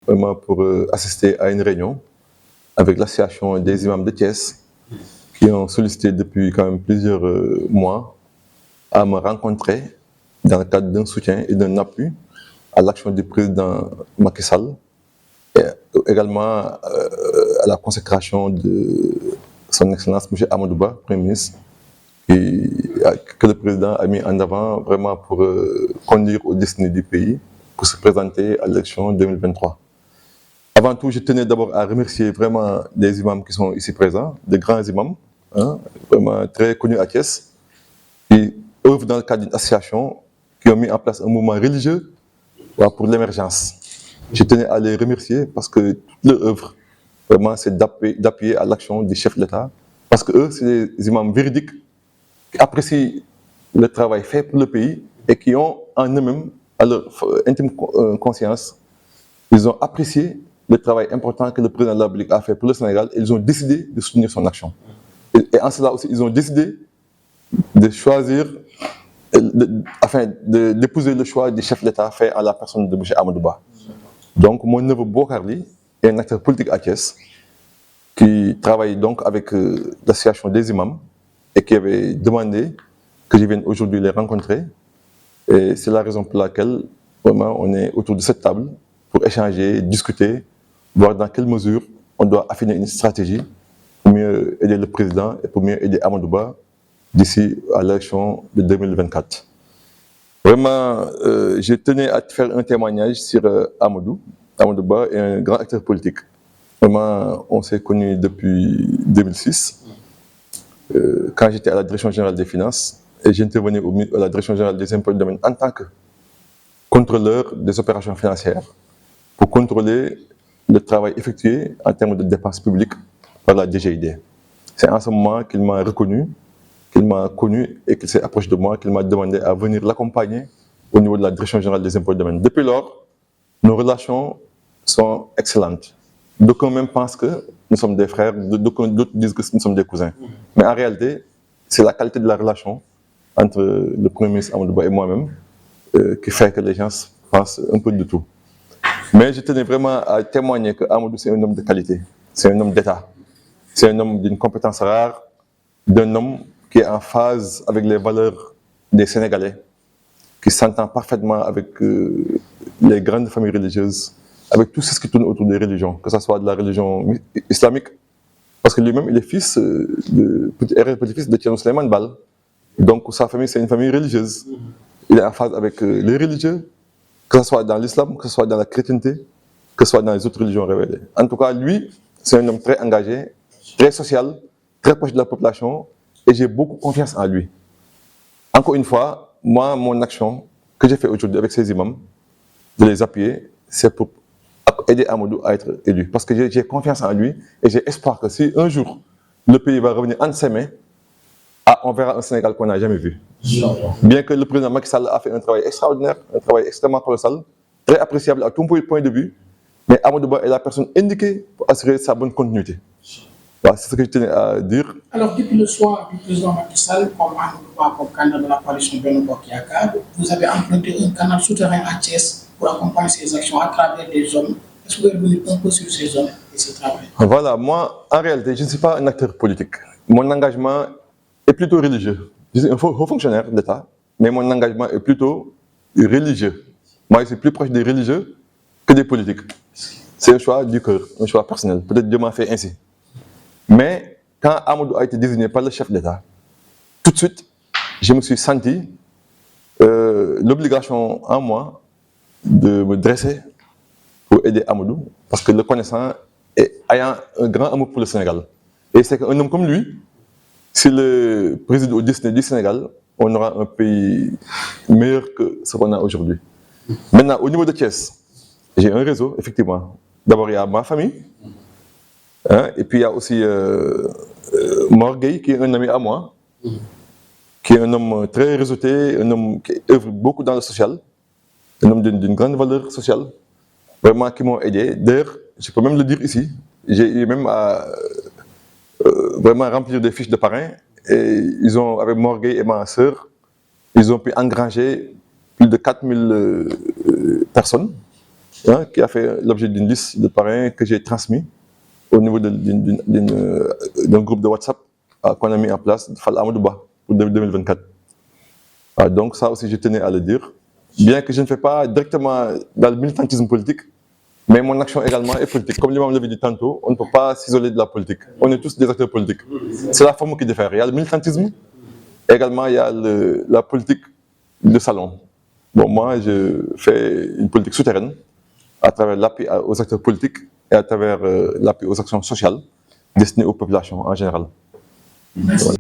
Vraiment pour assister à une réunion avec l'association des imams de Thiès qui ont sollicité depuis quand même plusieurs mois à me rencontrer dans le cadre d'un soutien et d'un appui à l'action du président Macky Sall et également à la consécration de son Excellence M. Amadou Ba, Premier ministre, que le président a mis en avant vraiment pour conduire aux destinées du pays pour se présenter à l'élection 2023. Avant tout, je tenais d'abord à remercier vraiment les imams qui sont ici présents, des grands imams, vraiment très connus à Thiès, qui œuvrent dans le cadre d'une association, qui ont mis en place un mouvement religieux pour l'émergence. Je tenais à les remercier parce que toute leur œuvre, vraiment, c'est d'appuyer à l'action du chef de l'État, parce que eux, c'est des imams véridiques qui apprécient le travail fait pour le pays et qui ont en eux-mêmes, à leur intime conscience, ils ont apprécié le travail important que le président de la République a fait pour le Sénégal et ils ont décidé de soutenir son action. Et en cela aussi, ils ont décidé de choisir, afin d'épouser le choix du chef de l'État fait à la personne de M. Amadou Ba. Donc, mon neveu Bokarli est un acteur politique à Thiès qui travaille donc avec l'association des imams et qui avait demandé que je vienne aujourd'hui les rencontrer. Et c'est la raison pour laquelle, vraiment, on est autour de cette table pour échanger, discuter, voir dans quelle mesure on doit affiner une stratégie pour mieux aider le président et pour mieux aider Amadou Ba d'ici à l'élection de 2024. Vraiment, je tenais à te faire un témoignage sur Amadou. Amadou Ba est un grand acteur politique. Vraiment, on s'est connus depuis 2006, quand j'étais à la Direction générale des finances, et j'intervenais à la Direction générale des impôts et domaines en tant que contrôleur des opérations financières pour contrôler le travail effectué en termes de dépenses publiques par la DGID. C'est en ce moment qu'il m'a reconnu, qu'il m'a connu et qu'il s'est approché de moi, qu'il m'a demandé à venir l'accompagner au niveau de la Direction générale des impôts et domaines. Depuis lors, nos relations sont excellentes. D'aucuns même pensent que nous sommes des frères, d'autres disent que nous sommes des cousins. Mais en réalité, c'est la qualité de la relation entre le Premier ministre Amadou Ba et moi-même qui fait que les gens pensent un peu de tout. Mais je tenais vraiment à témoigner que Amadou, c'est un homme de qualité, c'est un homme d'État, c'est un homme d'une compétence rare, d'un homme qui est en phase avec les valeurs des Sénégalais, qui s'entend parfaitement avec les grandes familles religieuses, avec tout ce qui tourne autour des religions, que ce soit de la religion islamique, parce que lui-même, il est fils petit-fils de Thierno Souleymane Baal. Donc sa famille, c'est une famille religieuse. Il est en phase avec les religieux, que ce soit dans l'islam, que ce soit dans la chrétienté, que ce soit dans les autres religions révélées. En tout cas, lui, c'est un homme très engagé, très social, très proche de la population, et j'ai beaucoup confiance en lui. Encore une fois, moi, mon action que j'ai fait aujourd'hui avec ces imams, de les appuyer, c'est pour aider Amadou à être élu. Parce que j'ai confiance en lui et j'ai espoir que si un jour le pays va revenir entre ses mains, on verra un Sénégal qu'on n'a jamais vu. Bien que le président Macky Sall a fait un travail extraordinaire, un travail extrêmement colossal, très appréciable à tout point de vue, mais Amadou Ba est la personne indiquée pour assurer sa bonne continuité. Voilà, c'est ce que je tenais à dire. Alors, depuis le choix du président Macky Sall comme Amadou Ba comme candidat de la coalition Benno Bokk Yakaar, vous avez emprunté un canal souterrain à Thiès pour accompagner ces actions à travers des hommes. Est-ce que vous pouvez revenir un peu sur ces hommes et ce travail? Voilà, moi, en réalité, je ne suis pas un acteur politique. Mon engagement est plutôt religieux. Je suis un haut fonctionnaire d'État, mais mon engagement est plutôt religieux. Moi, je suis plus proche des religieux que des politiques. C'est un choix du cœur, un choix personnel. Peut-être Dieu m'a fait ainsi. Mais quand Amadou a été désigné par le chef d'État, tout de suite, je me suis senti l'obligation en moi de me dresser pour aider Amadou, parce que le connaissant et ayant un grand amour pour le Sénégal. Et c'est qu'un homme comme lui, s'il préside au destiné du Sénégal, on aura un pays meilleur que ce qu'on a aujourd'hui. Maintenant, au niveau de Thiès, j'ai un réseau, effectivement. D'abord, il y a ma famille, et puis il y a aussi Morgueil, qui est un ami à moi, qui est un homme très réseauté, un homme qui œuvre beaucoup dans le social, un homme d'une grande valeur sociale, vraiment qui m'ont aidé. D'ailleurs, je peux même le dire ici, j'ai eu même à vraiment remplir des fiches de parrain. Et ils ont, avec Morguet et ma sœur, ils ont pu engranger plus de 4000 personnes, hein, qui a fait l'objet d'une liste de parrains que j'ai transmis au niveau d'un groupe de WhatsApp qu'on a mis en place, Fal Amadouba, pour 2024. Donc ça aussi, je tenais à le dire. Bien que je ne fais pas directement dans le militantisme politique, mais mon action également est politique. Comme l'imam l'avait dit tantôt, on ne peut pas s'isoler de la politique. On est tous des acteurs politiques. C'est la forme qui diffère. Il y a le militantisme, également il y a la politique de salon. Bon, moi, je fais une politique souterraine à travers l'appui aux acteurs politiques et à travers l'appui aux actions sociales destinées aux populations en général. Merci.